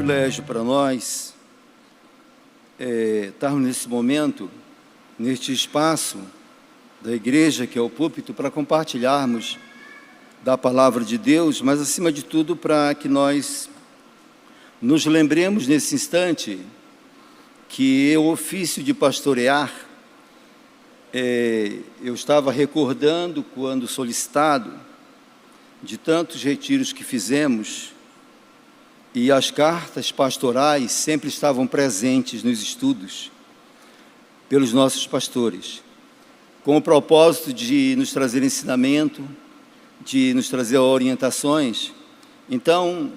privilégio para nós estarmos nesse momento, neste espaço da igreja, que é o púlpito, para compartilharmos da palavra de Deus, mas, acima de tudo, para que nós nos lembremos nesse instante que o ofício de pastorear, eu estava recordando, quando solicitado, de tantos retiros que fizemos, e as cartas pastorais sempre estavam presentes nos estudos pelos nossos pastores, com o propósito de nos trazer ensinamento, de nos trazer orientações. Então,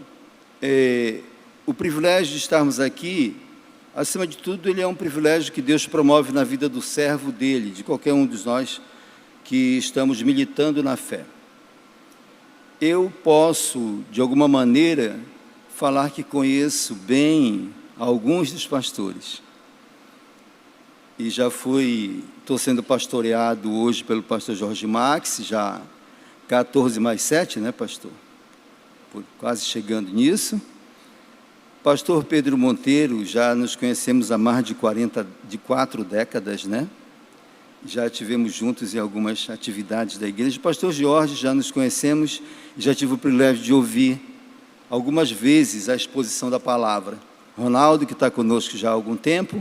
o privilégio de estarmos aqui, acima de tudo, ele é um privilégio que Deus promove na vida do servo dele, de qualquer um de nós que estamos militando na fé. Eu posso, de alguma maneira, falar que conheço bem alguns dos pastores. E já estou sendo pastoreado hoje pelo pastor Jorge Max, já 14 mais 7, né, pastor? Quase chegando nisso. Pastor Pedro Monteiro, já nos conhecemos há mais de 4 décadas, né? Já tivemos juntos em algumas atividades da igreja. Pastor Jorge, já nos conhecemos, já tive o privilégio de ouvir algumas vezes a exposição da palavra. Ronaldo, que está conosco já há algum tempo,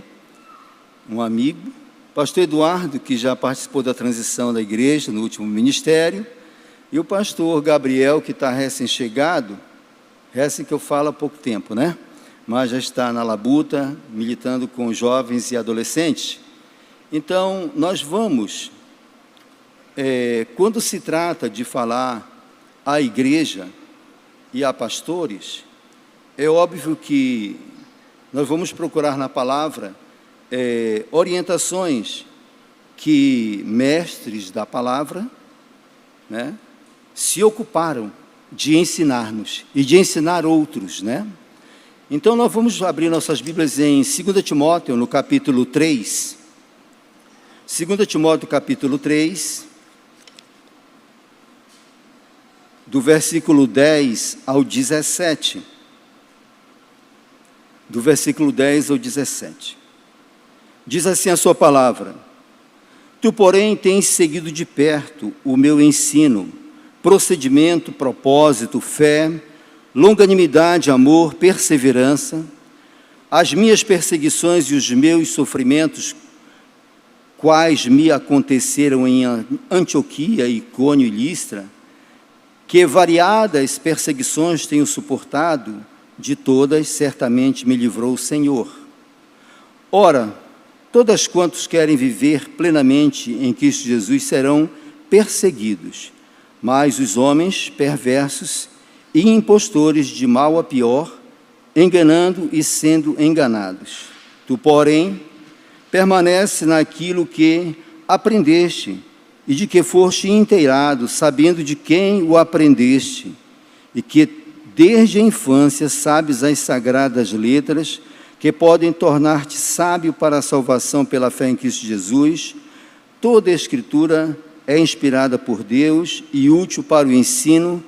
um amigo. Pastor Eduardo, que já participou da transição da igreja no último ministério. E o pastor Gabriel, que está recém-chegado, que eu falo há pouco tempo, né? Mas já está na labuta, militando com jovens e adolescentes. Então, nós vamos, quando se trata de falar à igreja e a pastores, é óbvio que nós vamos procurar na palavra orientações que mestres da palavra, né, se ocuparam de ensinar-nos e de ensinar outros, né? Então, nós vamos abrir nossas Bíblias em 2 Timóteo, no capítulo 3. 2 Timóteo, capítulo 3, do versículo 10 ao 17. Do versículo 10 ao 17. Diz assim a sua palavra: Tu, porém, tens seguido de perto o meu ensino, procedimento, propósito, fé, longanimidade, amor, perseverança, as minhas perseguições e os meus sofrimentos, quais me aconteceram em Antioquia, Icônio e Listra, que variadas perseguições tenho suportado, de todas certamente me livrou o Senhor. Ora, todas quantos querem viver plenamente em Cristo Jesus serão perseguidos, mas os homens perversos e impostores de mal a pior, enganando e sendo enganados. Tu, porém, permanece naquilo que aprendeste e de que foste inteirado, sabendo de quem o aprendeste, e que desde a infância sabes as sagradas letras, que podem tornar-te sábio para a salvação pela fé em Cristo Jesus. Toda a Escritura é inspirada por Deus e útil para o ensino,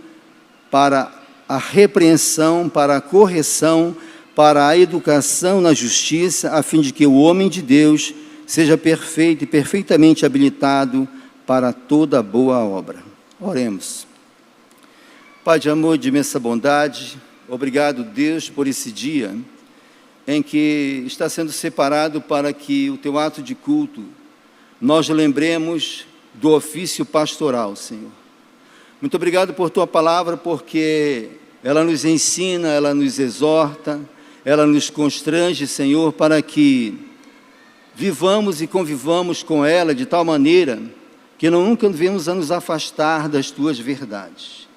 para a repreensão, para a correção, para a educação na justiça, a fim de que o homem de Deus seja perfeito e perfeitamente habilitado para toda boa obra. Oremos. Pai de amor e de imensa bondade, obrigado, Deus, por esse dia em que está sendo separado para que o teu ato de culto nós lembremos do ofício pastoral, Senhor. Muito obrigado por tua palavra, porque ela nos ensina, ela nos exorta, ela nos constrange, Senhor, para que vivamos e convivamos com ela de tal maneira que nunca venhamos a nos afastar das tuas verdades.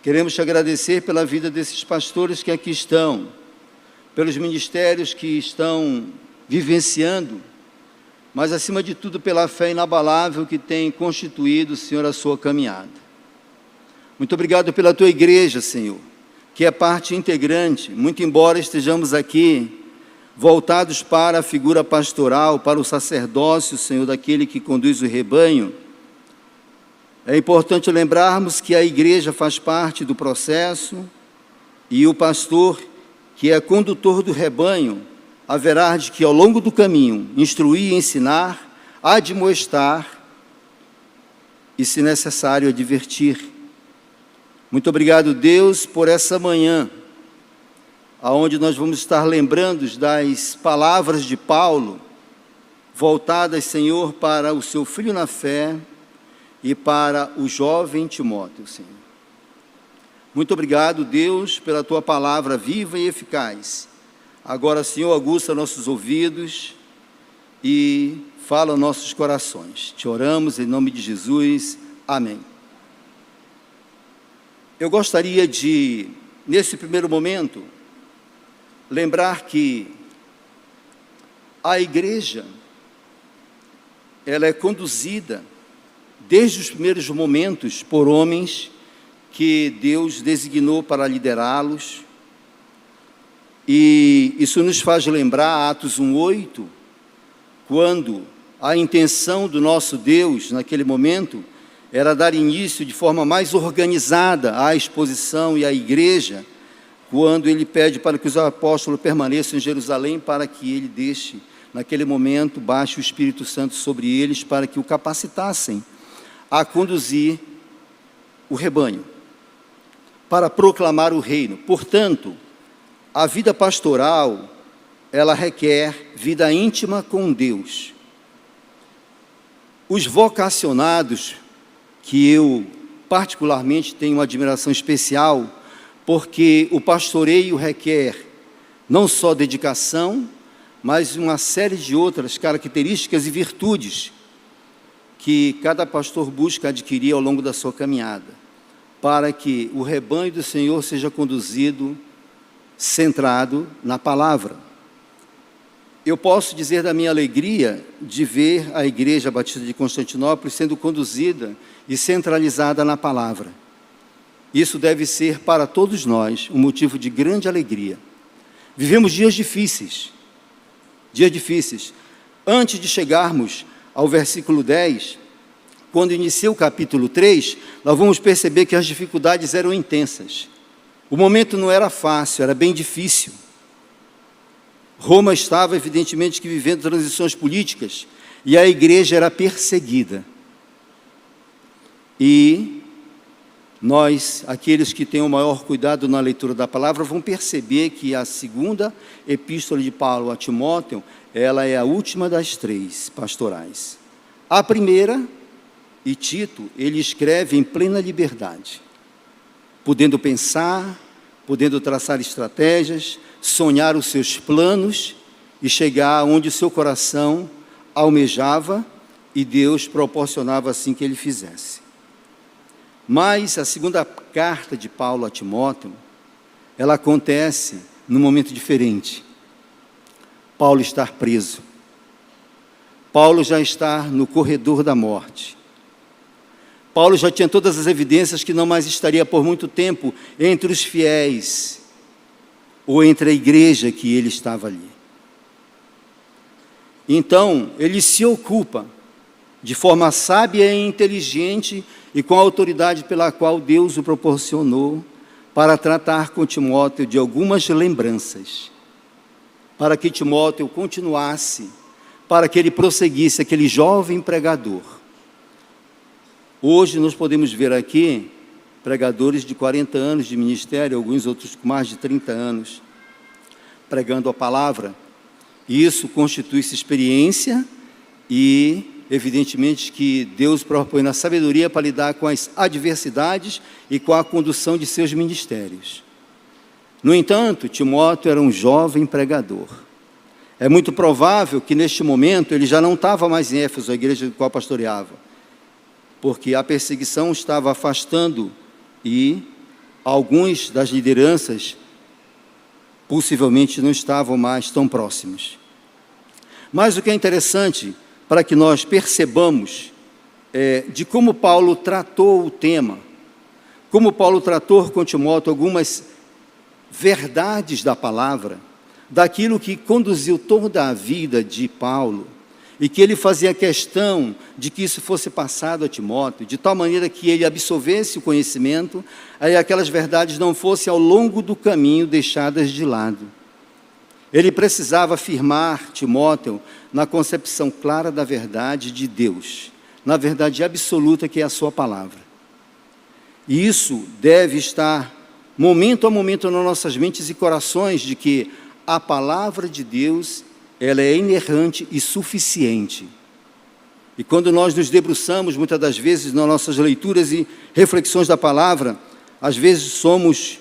Queremos te agradecer pela vida desses pastores que aqui estão, pelos ministérios que estão vivenciando, mas, acima de tudo, pela fé inabalável que tem constituído, Senhor, a sua caminhada. Muito obrigado pela tua igreja, Senhor, que é parte integrante, muito embora estejamos aqui voltados para a figura pastoral, para o sacerdócio, Senhor, daquele que conduz o rebanho. É importante lembrarmos que a igreja faz parte do processo e o pastor que é condutor do rebanho, haverá de que, ao longo do caminho, instruir, ensinar, admoestar e, se necessário, advertir. Muito obrigado, Deus, por essa manhã, aonde nós vamos estar lembrando das palavras de Paulo, voltadas, Senhor, para o seu filho na fé e para o jovem Timóteo, Senhor. Muito obrigado, Deus, pela tua palavra viva e eficaz. Agora, Senhor, aguça nossos ouvidos e fala nossos corações. Te oramos em nome de Jesus. Amém. Eu gostaria de, nesse primeiro momento, lembrar que a igreja, ela é conduzida desde os primeiros momentos por homens que Deus designou para liderá-los. E isso nos faz lembrar Atos 1:8, quando a intenção do nosso Deus, naquele momento, era dar início de forma mais organizada à exposição e à igreja, quando ele pede para que os apóstolos permaneçam em Jerusalém, para que ele deixe, naquele momento, baixe o Espírito Santo sobre eles, para que o capacitassem a conduzir o rebanho, para proclamar o reino. Portanto, a vida pastoral, ela requer vida íntima com Deus. Os vocacionados, que eu particularmente tenho uma admiração especial, porque o pastoreio requer não só dedicação, mas uma série de outras características e virtudes que cada pastor busca adquirir ao longo da sua caminhada, para que o rebanho do Senhor seja conduzido centrado na palavra. Eu posso dizer da minha alegria de ver a Igreja Batista de Constantinopla sendo conduzida e centralizada na palavra. Isso deve ser para todos nós um motivo de grande alegria. Vivemos dias difíceis. Antes de chegarmos ao versículo 10, quando inicia o capítulo 3, nós vamos perceber que as dificuldades eram intensas. O momento não era fácil, era bem difícil. Roma estava, evidentemente, que vivendo transições políticas, e a igreja era perseguida. E nós, aqueles que têm o maior cuidado na leitura da palavra, vão perceber que a segunda epístola de Paulo a Timóteo, ela é a última das 3 pastorais. A primeira, e Tito, ele escreve em plena liberdade, podendo pensar, podendo traçar estratégias, sonhar os seus planos e chegar onde o seu coração almejava, e Deus proporcionava assim que ele fizesse. Mas a segunda carta de Paulo a Timóteo, ela acontece num momento diferente. Paulo está preso. Paulo já está no corredor da morte. Paulo já tinha todas as evidências que não mais estaria por muito tempo entre os fiéis, ou entre a igreja que ele estava ali. Então, ele se ocupa, de forma sábia e inteligente, e com a autoridade pela qual Deus o proporcionou, para tratar com Timóteo de algumas lembranças, para que Timóteo continuasse, para que ele prosseguisse, aquele jovem pregador. Hoje nós podemos ver aqui pregadores de 40 anos de ministério, alguns outros com mais de 30 anos, pregando a palavra. Isso constitui-se experiência e, evidentemente, que Deus propõe na sabedoria para lidar com as adversidades e com a condução de seus ministérios. No entanto, Timóteo era um jovem pregador. É muito provável que, neste momento, ele já não estava mais em Éfeso, a igreja do qual pastoreava, porque a perseguição estava afastando e alguns das lideranças possivelmente não estavam mais tão próximos. Mas o que é interessante, para que nós percebamos de como Paulo tratou o tema, como Paulo tratou com Timóteo algumas verdades da palavra, daquilo que conduziu toda a vida de Paulo, e que ele fazia questão de que isso fosse passado a Timóteo, de tal maneira que ele absorvesse o conhecimento, aí aquelas verdades não fossem ao longo do caminho deixadas de lado. Ele precisava afirmar Timóteo na concepção clara da verdade de Deus, na verdade absoluta que é a sua palavra. E isso deve estar momento a momento nas nossas mentes e corações, de que a palavra de Deus, ela é inerrante e suficiente. E quando nós nos debruçamos, muitas das vezes, nas nossas leituras e reflexões da palavra, às vezes somos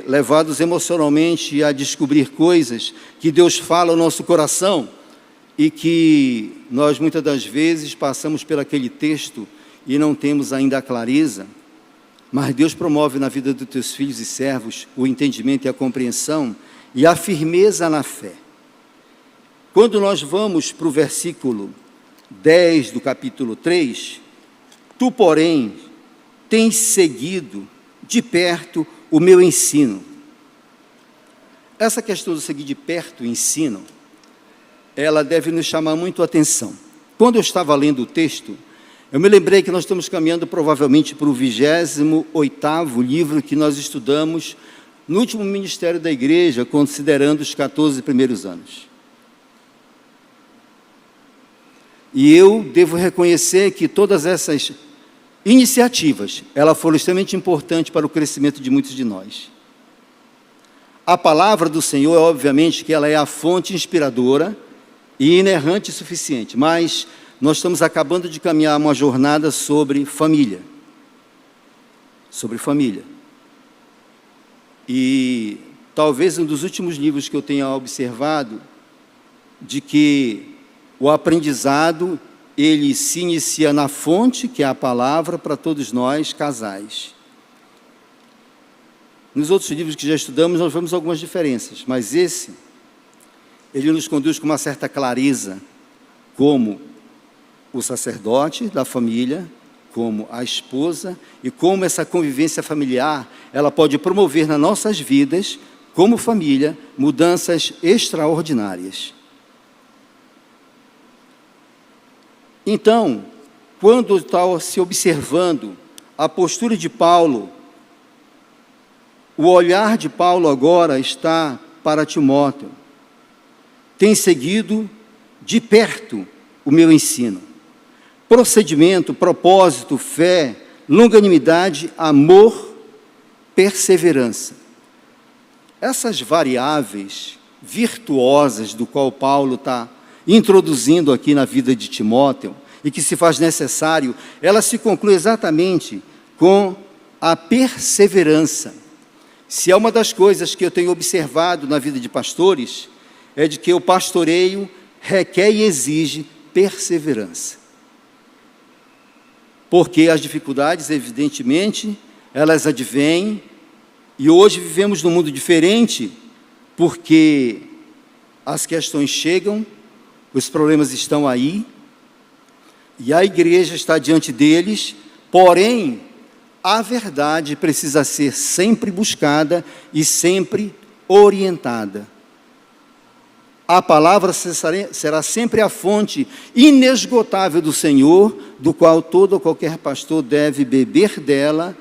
levados emocionalmente a descobrir coisas que Deus fala ao nosso coração e que nós, muitas das vezes, passamos por aquele texto e não temos ainda a clareza, mas Deus promove na vida dos teus filhos e servos o entendimento e a compreensão e a firmeza na fé. Quando nós vamos para o versículo 10 do capítulo 3, tu, porém, tens seguido de perto o meu ensino. Essa questão de seguir de perto o ensino, ela deve nos chamar muito a atenção. Quando eu estava lendo o texto, eu me lembrei que nós estamos caminhando provavelmente para o 28º livro que nós estudamos no último ministério da igreja, considerando os 14 primeiros anos. E eu devo reconhecer que todas essas iniciativas, elas foram extremamente importantes para o crescimento de muitos de nós. A palavra do Senhor, obviamente, que ela é a fonte inspiradora e inerrante e suficiente, mas nós estamos acabando de caminhar uma jornada sobre família. Sobre família. E talvez um dos últimos livros que eu tenha observado, de que o aprendizado, ele se inicia na fonte, que é a palavra, para todos nós, casais. Nos outros livros que já estudamos, nós vemos algumas diferenças, mas esse, ele nos conduz com uma certa clareza, como o sacerdote da família, como a esposa, e como essa convivência familiar, ela pode promover nas nossas vidas, como família, mudanças extraordinárias. Então, quando está se observando a postura de Paulo, o olhar de Paulo agora está para Timóteo. Tem seguido de perto o meu ensino. Procedimento, propósito, fé, longanimidade, amor, perseverança. Essas variáveis virtuosas do qual Paulo está introduzindo aqui na vida de Timóteo, e que se faz necessário, ela se conclui exatamente com a perseverança. Se é uma das coisas que eu tenho observado na vida de pastores, é de que o pastoreio requer e exige perseverança. Porque as dificuldades, evidentemente, elas advêm, e hoje vivemos num mundo diferente, porque as questões chegam, os problemas estão aí, e a igreja está diante deles, porém, a verdade precisa ser sempre buscada e sempre orientada. A palavra será sempre a fonte inesgotável do Senhor, do qual todo ou qualquer pastor deve beber dela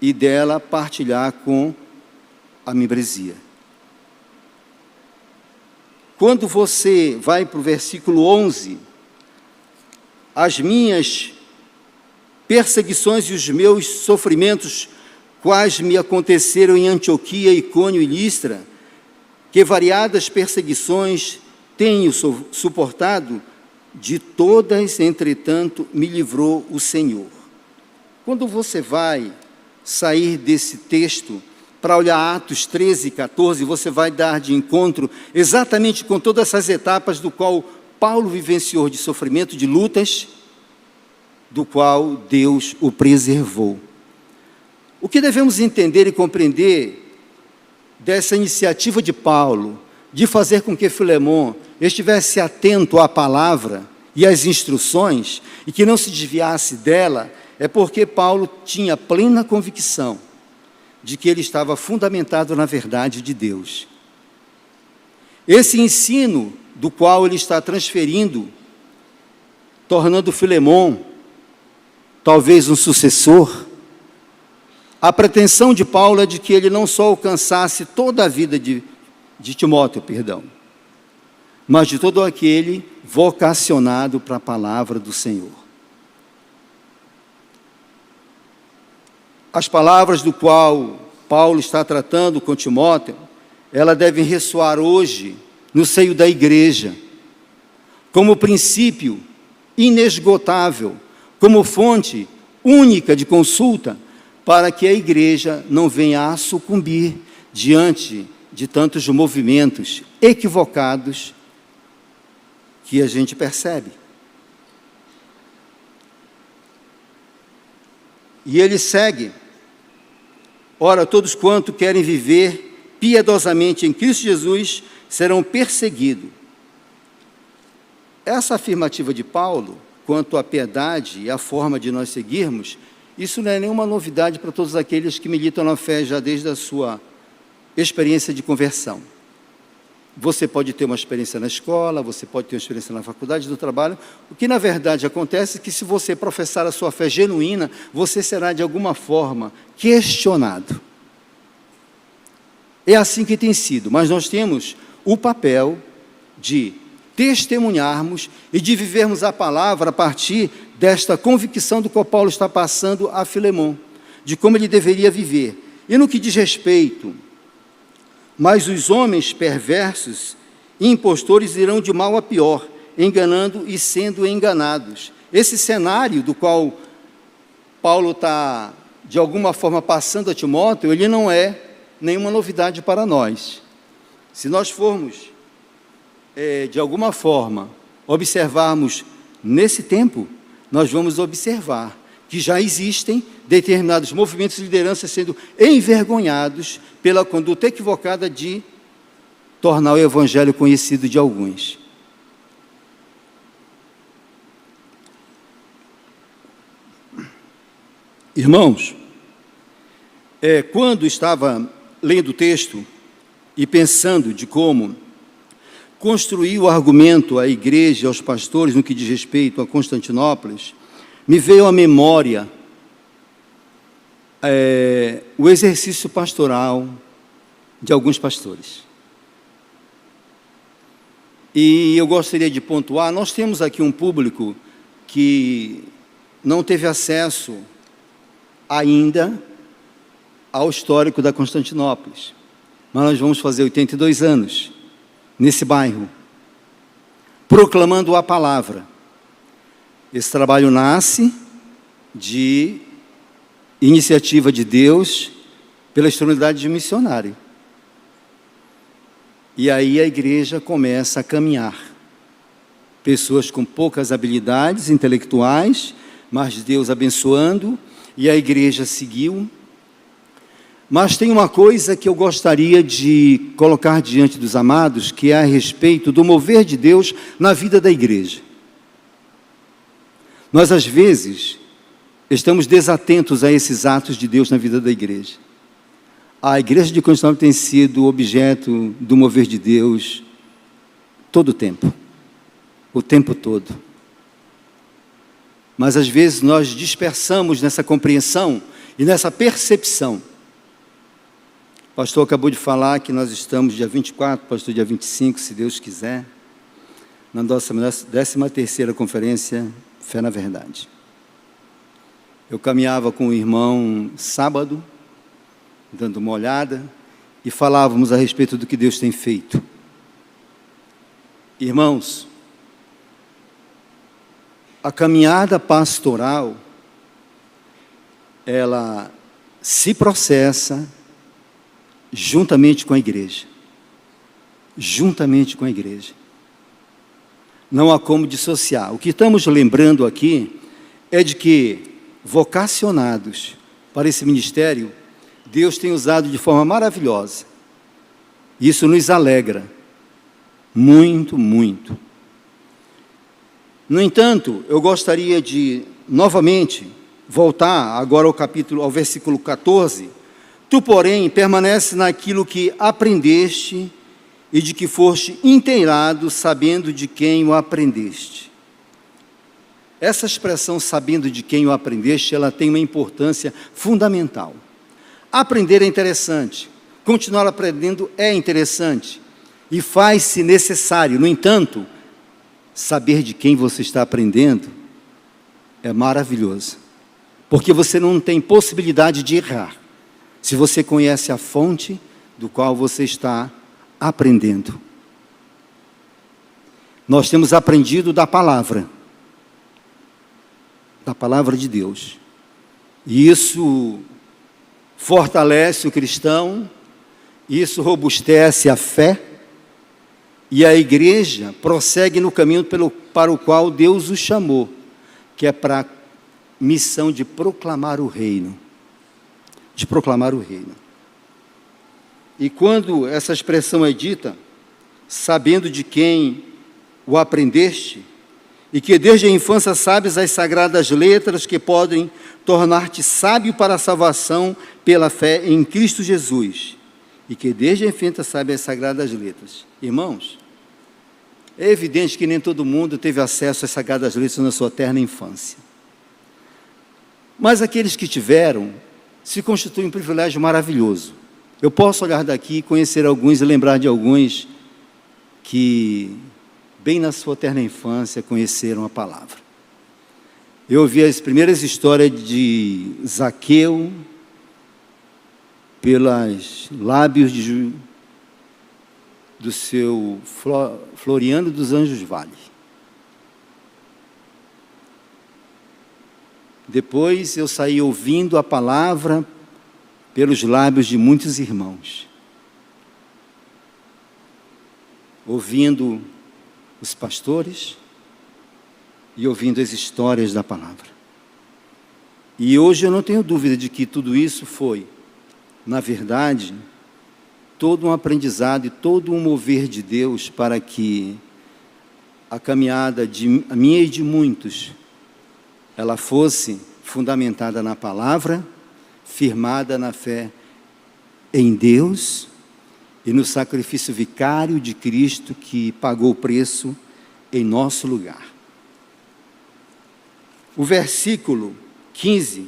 e dela partilhar com a membresia. Quando você vai para o versículo 11, as minhas perseguições e os meus sofrimentos, quais me aconteceram em Antioquia, Icônio e Listra, que variadas perseguições tenho suportado, de todas, entretanto, me livrou o Senhor. Quando você vai sair desse texto para olhar Atos 13 e 14, você vai dar de encontro exatamente com todas essas etapas do qual Paulo vivenciou de sofrimento, de lutas, do qual Deus o preservou. O que devemos entender e compreender dessa iniciativa de Paulo, de fazer com que Filemon estivesse atento à palavra e às instruções, e que não se desviasse dela, é porque Paulo tinha plena convicção de que ele estava fundamentado na verdade de Deus. Esse ensino do qual ele está transferindo, tornando Filemon talvez um sucessor, a pretensão de Paulo é de que ele não só alcançasse toda a vida de Timóteo, mas de todo aquele vocacionado para a palavra do Senhor. As palavras do qual Paulo está tratando com Timóteo, elas devem ressoar hoje no seio da igreja, como princípio inesgotável, como fonte única de consulta, para que a igreja não venha a sucumbir diante de tantos movimentos equivocados que a gente percebe. E ele segue: ora, todos quanto querem viver piedosamente em Cristo Jesus serão perseguidos. Essa afirmativa de Paulo, quanto à piedade e à forma de nós seguirmos, isso não é nenhuma novidade para todos aqueles que militam na fé já desde a sua experiência de conversão. Você pode ter uma experiência na escola, você pode ter uma experiência na faculdade, do trabalho. O que, na verdade, acontece é que, se você professar a sua fé genuína, você será, de alguma forma, questionado. É assim que tem sido, mas nós temos o papel de testemunharmos e de vivermos a palavra a partir desta convicção do qual Paulo está passando a Filemon, de como ele deveria viver. E no que diz respeito: mas os homens perversos e impostores irão de mal a pior, enganando e sendo enganados. Esse cenário do qual Paulo está, de alguma forma, passando a Timóteo, ele não é nenhuma novidade para nós. Se nós formos, de alguma forma, observarmos nesse tempo, nós vamos observar que já existem determinados movimentos de liderança sendo envergonhados pela conduta equivocada de tornar o evangelho conhecido de alguns. Irmãos, quando estava lendo o texto e pensando de como construir o argumento à igreja, aos pastores, no que diz respeito a Constantinopla, me veio à memória o exercício pastoral de alguns pastores. E eu gostaria de pontuar: nós temos aqui um público que não teve acesso ainda ao histórico da Constantinopla, mas nós vamos fazer 82 anos nesse bairro, proclamando a palavra. Esse trabalho nasce de iniciativa de Deus pela externalidade de missionário. E aí a igreja começa a caminhar. Pessoas com poucas habilidades intelectuais, mas Deus abençoando, e a igreja seguiu. Mas tem uma coisa que eu gostaria de colocar diante dos amados, que é a respeito do mover de Deus na vida da igreja. Nós, às vezes, estamos desatentos a esses atos de Deus na vida da igreja. A igreja de Constantinopla tem sido objeto do mover de Deus todo o tempo todo. Mas, às vezes, nós dispersamos nessa compreensão e nessa percepção. O pastor acabou de falar que nós estamos dia 24, pastor dia 25, se Deus quiser, na nossa 13ª conferência Fé na Verdade. Eu caminhava com o irmão sábado, dando uma olhada, e falávamos a respeito do que Deus tem feito. Irmãos, a caminhada pastoral, ela se processa juntamente com a igreja. Juntamente com a igreja. Não há como dissociar. O que estamos lembrando aqui é de que, vocacionados para esse ministério, Deus tem usado de forma maravilhosa. Isso nos alegra muito, muito. No entanto, eu gostaria de, novamente, voltar agora ao versículo 14. Tu, porém, permanece naquilo que aprendeste e de que foste inteirado, sabendo de quem o aprendeste. Essa expressão, sabendo de quem o aprendeste, ela tem uma importância fundamental. Aprender é interessante, continuar aprendendo é interessante, e faz-se necessário. No entanto, saber de quem você está aprendendo é maravilhoso, porque você não tem possibilidade de errar, se você conhece a fonte do qual você está aprendendo. Nós temos aprendido da palavra de Deus, e isso fortalece o cristão, isso robustece a fé, e a igreja prossegue no caminho para o qual Deus o chamou, que é para a missão de proclamar o reino. De proclamar o reino. E quando essa expressão é dita, sabendo de quem o aprendeste, e que desde a infância sabes as sagradas letras que podem tornar-te sábio para a salvação pela fé em Cristo Jesus, e que desde a infância sabe as sagradas letras. Irmãos, é evidente que nem todo mundo teve acesso às sagradas letras na sua terna infância. Mas aqueles que tiveram, se constitui um privilégio maravilhoso. Eu posso olhar daqui, conhecer alguns e lembrar de alguns que, bem na sua terna infância, conheceram a palavra. Eu ouvi as primeiras histórias de Zaqueu pelos lábios do seu Floriano dos Anjos Vale. Depois eu saí ouvindo a palavra pelos lábios de muitos irmãos, ouvindo os pastores e ouvindo as histórias da palavra. E hoje eu não tenho dúvida de que tudo isso foi, na verdade, todo um aprendizado e todo um mover de Deus para que a caminhada a minha e de muitos, ela fosse fundamentada na palavra, firmada na fé em Deus e no sacrifício vicário de Cristo que pagou o preço em nosso lugar. O versículo 15,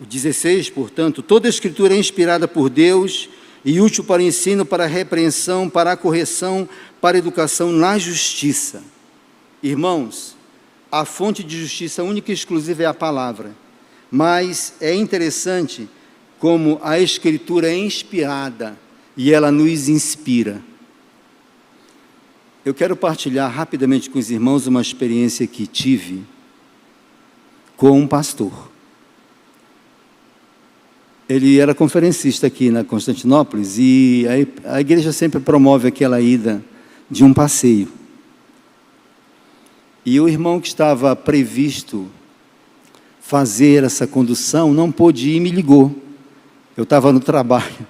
o 16, portanto, toda a Escritura é inspirada por Deus e útil para o ensino, para a repreensão, para a correção, para a educação na justiça. Irmãos, a fonte de justiça única e exclusiva é a palavra, mas é interessante como a Escritura é inspirada e ela nos inspira. Eu quero partilhar rapidamente com os irmãos uma experiência que tive com um pastor. Ele era conferencista aqui na Constantinópolis e a igreja sempre promove aquela ida de um passeio. E o irmão que estava previsto fazer essa condução não pôde ir e me ligou. Eu estava no trabalho.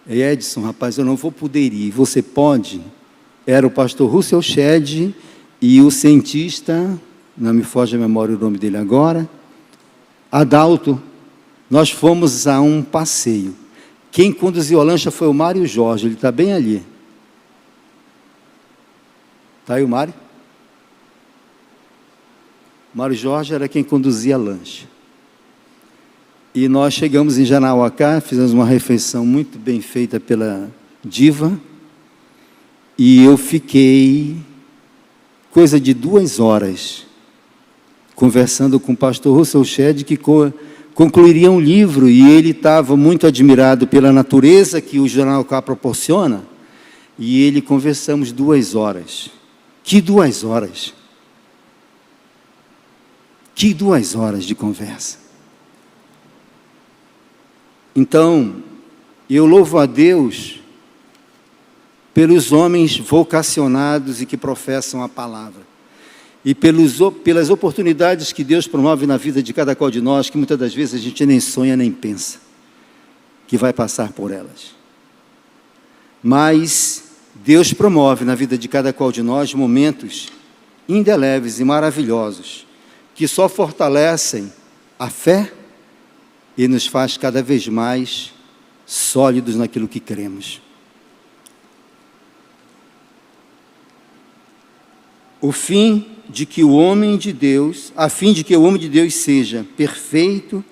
E Edson, rapaz, eu não vou poder ir. Você pode? Era o pastor Russell Shedd e o cientista, não me foge a memória o nome dele agora, Adalto. Nós fomos a um passeio. Quem conduziu a lancha foi o Mário Jorge, ele está bem ali. Está aí o Mário? Mário Jorge era quem conduzia a lancha. E nós chegamos em Janauacá, fizemos uma refeição muito bem feita pela diva, e eu fiquei coisa de 2 horas conversando com o pastor Russell Shedd, que concluiria um livro, e ele estava muito admirado pela natureza que o Janauacá proporciona, e ele conversamos 2 horas. Que 2 horas! Que 2 horas de conversa! Então, eu louvo a Deus pelos homens vocacionados e que professam a palavra, e pelas oportunidades que Deus promove na vida de cada qual de nós, que muitas das vezes a gente nem sonha nem pensa que vai passar por elas. Mas Deus promove na vida de cada qual de nós momentos indeléveis e maravilhosos, que só fortalecem a fé e nos faz cada vez mais sólidos naquilo que cremos. a fim de que o homem de Deus seja perfeito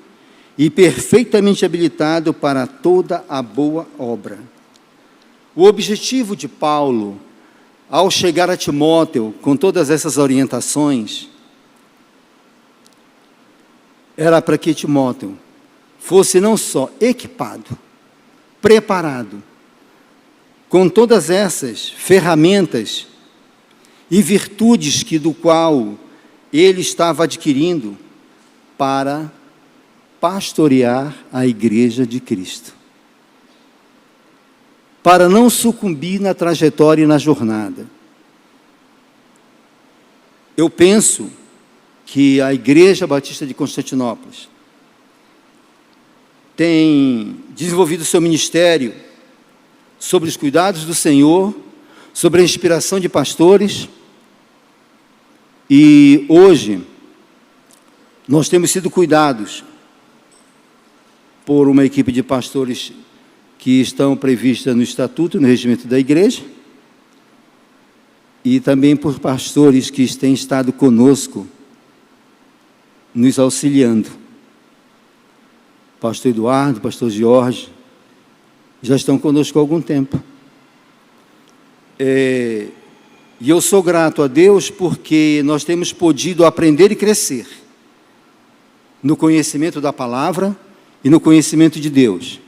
e perfeitamente habilitado para toda a boa obra. O objetivo de Paulo, ao chegar a Timóteo com todas essas orientações, era para que Timóteo fosse não só equipado, preparado, com todas essas ferramentas e virtudes do qual ele estava adquirindo para pastorear a igreja de Cristo. Para não sucumbir na trajetória e na jornada. Eu penso que a Igreja Batista de Constantinopla tem desenvolvido seu ministério sobre os cuidados do Senhor, sobre a inspiração de pastores, e hoje nós temos sido cuidados por uma equipe de pastores que estão previstas no Estatuto, no regimento da igreja, e também por pastores que têm estado conosco, nos auxiliando. Pastor Eduardo, pastor Jorge, já estão conosco há algum tempo. E eu sou grato a Deus porque nós temos podido aprender e crescer no conhecimento da palavra e no conhecimento de Deus.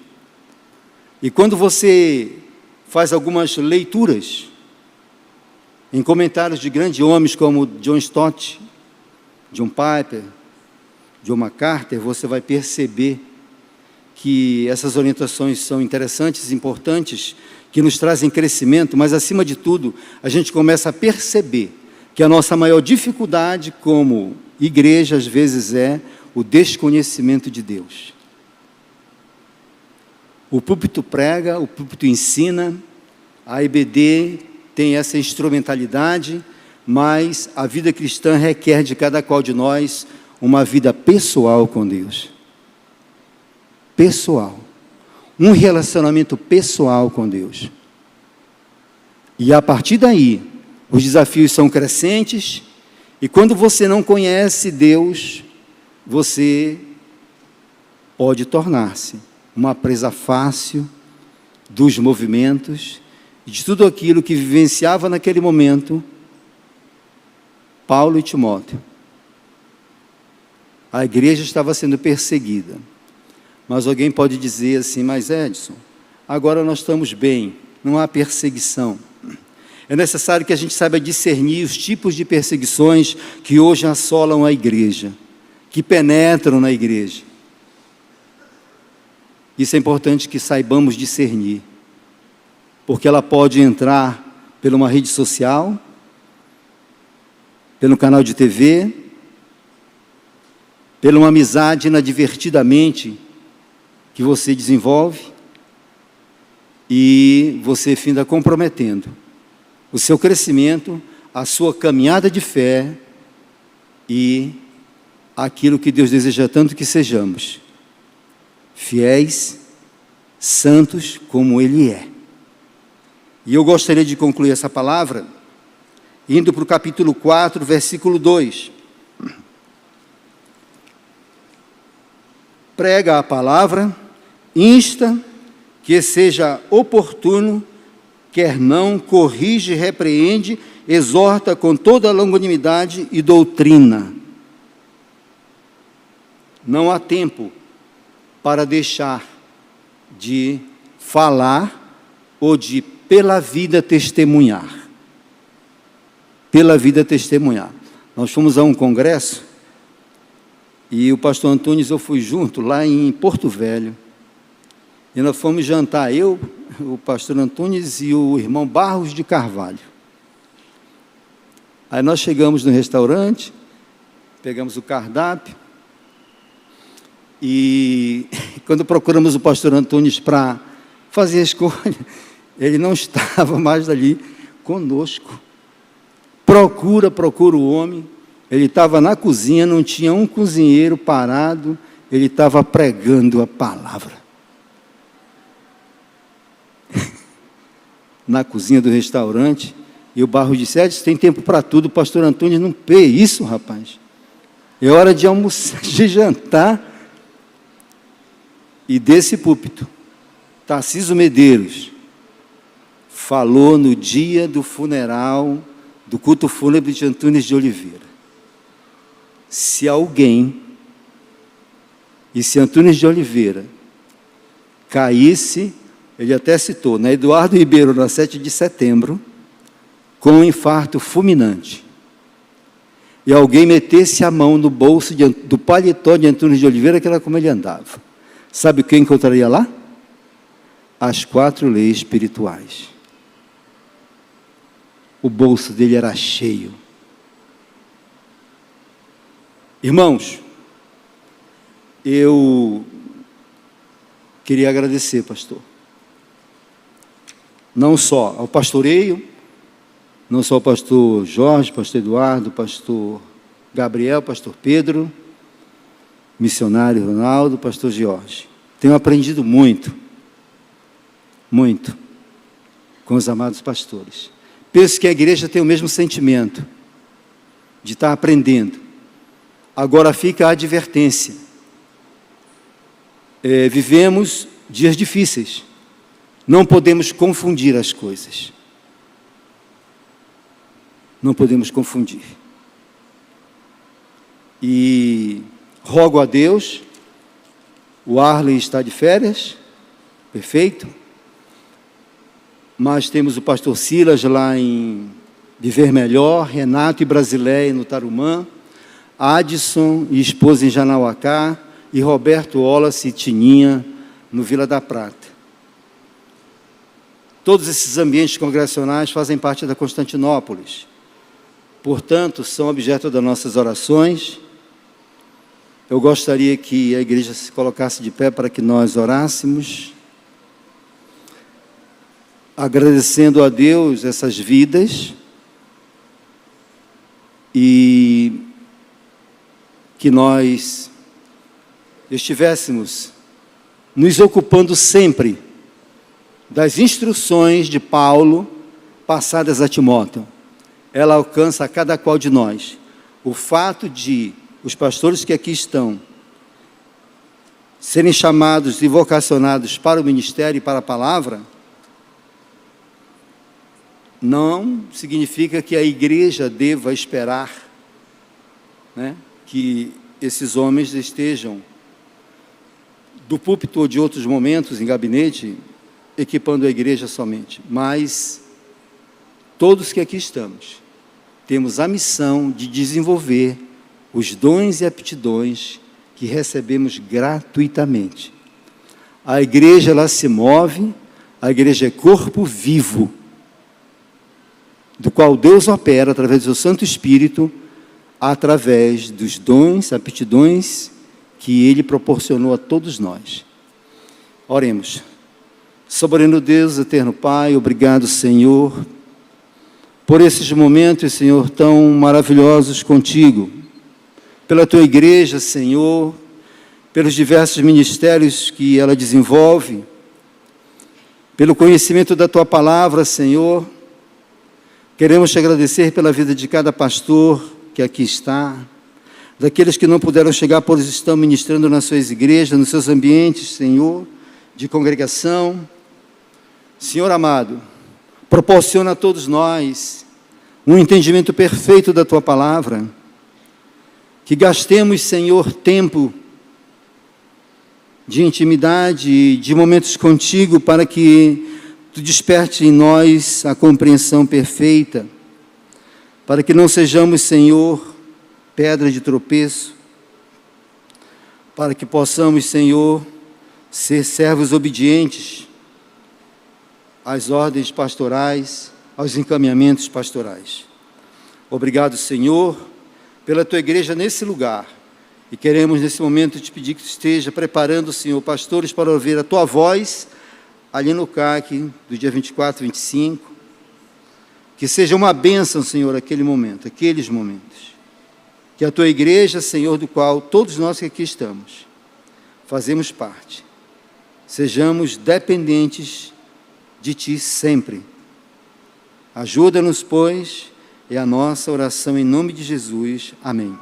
E quando você faz algumas leituras em comentários de grandes homens como John Stott, John Piper, John MacArthur, você vai perceber que essas orientações são interessantes, importantes, que nos trazem crescimento, mas, acima de tudo, a gente começa a perceber que a nossa maior dificuldade como igreja, às vezes, é o desconhecimento de Deus. O púlpito prega, o púlpito ensina, a EBD tem essa instrumentalidade, mas a vida cristã requer de cada qual de nós uma vida pessoal com Deus. Pessoal. Um relacionamento pessoal com Deus. E a partir daí, os desafios são crescentes, e quando você não conhece Deus, você pode tornar-se uma presa fácil dos movimentos, de tudo aquilo que vivenciava naquele momento Paulo e Timóteo. A igreja estava sendo perseguida. Mas alguém pode dizer assim, mas Edson, agora nós estamos bem, não há perseguição. É necessário que a gente saiba discernir os tipos de perseguições que hoje assolam a igreja, que penetram na igreja. Isso é importante que saibamos discernir, porque ela pode entrar por uma rede social, pelo canal de TV, pela uma amizade inadvertidamente que você desenvolve, e você finda comprometendo o seu crescimento, a sua caminhada de fé e aquilo que Deus deseja tanto que sejamos, fiéis, santos como Ele é. E eu gostaria de concluir essa palavra indo para o capítulo 4, versículo 2. Prega a palavra, insta que seja oportuno, quer não, corrige, repreende, exorta com toda longanimidade e doutrina. Não há tempo para deixar de falar ou de, pela vida, testemunhar. Pela vida, testemunhar. Nós fomos a um congresso e o pastor Antunes, eu fui junto, lá em Porto Velho. E nós fomos jantar, eu, o pastor Antunes e o irmão Barros de Carvalho. Aí nós chegamos no restaurante, pegamos o cardápio, e quando procuramos o pastor Antunes para fazer a escolha, ele não estava mais ali conosco. Procura o homem, ele estava na cozinha, não tinha um cozinheiro parado, ele estava pregando a palavra. Na cozinha do restaurante, E o Barro disse, Edson, tem tempo para tudo, o pastor Antônio não pê isso, rapaz. É hora de almoçar, de jantar. E desse púlpito, Tarcísio Medeiros falou no dia do funeral, do culto fúnebre de Antunes de Oliveira. Se alguém, e se Antunes de Oliveira caísse, ele até citou, na Eduardo Ribeiro, na 7 de setembro, com um infarto fulminante, e alguém metesse a mão no bolso do paletó de Antunes de Oliveira, que era como ele andava, sabe o que encontraria lá? As 4 leis espirituais. O bolso dele era cheio. Irmãos, eu queria agradecer, pastor, não só ao pastoreio, não só ao pastor Jorge, pastor Eduardo, pastor Gabriel, pastor Pedro, missionário Ronaldo, pastor Jorge. Tenho aprendido muito, muito, com os amados pastores. Penso que a igreja tem o mesmo sentimento de estar aprendendo. Agora fica a advertência. Vivemos dias difíceis. Não podemos confundir as coisas. Não podemos confundir. E rogo a Deus, o Arley está de férias, perfeito. Mas temos o pastor Silas lá em Viver Melhor, Renato e Brasileia no Tarumã, Adson e esposa em Janauacá, e Roberto Wallace e Tininha no Vila da Prata. Todos esses ambientes congregacionais fazem parte da Constantinópolis. Portanto, são objeto das nossas orações. Eu gostaria que a igreja se colocasse de pé para que nós orássemos, agradecendo a Deus essas vidas e que nós estivéssemos nos ocupando sempre das instruções de Paulo passadas a Timóteo. Ela alcança a cada qual de nós. O fato de os pastores que aqui estão serem chamados e vocacionados para o ministério e para a palavra, não significa que a igreja deva esperar, né, que esses homens estejam do púlpito ou de outros momentos em gabinete, equipando a igreja somente. Mas todos que aqui estamos, temos a missão de desenvolver os dons e aptidões que recebemos gratuitamente. A igreja, ela se move, a igreja é corpo vivo, do qual Deus opera através do seu Santo Espírito, através dos dons, aptidões que Ele proporcionou a todos nós. Oremos. Soberano Deus, eterno Pai, obrigado, Senhor, por esses momentos, Senhor, tão maravilhosos contigo, pela Tua igreja, Senhor, pelos diversos ministérios que ela desenvolve, pelo conhecimento da Tua palavra, Senhor. Queremos te agradecer pela vida de cada pastor que aqui está, daqueles que não puderam chegar, pois estão ministrando nas suas igrejas, nos seus ambientes, Senhor, de congregação. Senhor amado, proporciona a todos nós um entendimento perfeito da Tua palavra, que gastemos, Senhor, tempo de intimidade, de momentos contigo, para que Tu desperte em nós a compreensão perfeita, para que não sejamos, Senhor, pedra de tropeço, para que possamos, Senhor, ser servos obedientes às ordens pastorais, aos encaminhamentos pastorais. Obrigado, Senhor, pela Tua igreja nesse lugar, e queremos nesse momento te pedir que Tu esteja preparando, Senhor, pastores para ouvir a Tua voz, ali no CAC, do dia 24, 25, que seja uma bênção, Senhor, aquele momento, aqueles momentos, que a Tua igreja, Senhor, do qual todos nós que aqui estamos, fazemos parte, sejamos dependentes de Ti sempre, Ajuda-nos, pois, é a nossa oração em nome de Jesus. Amém.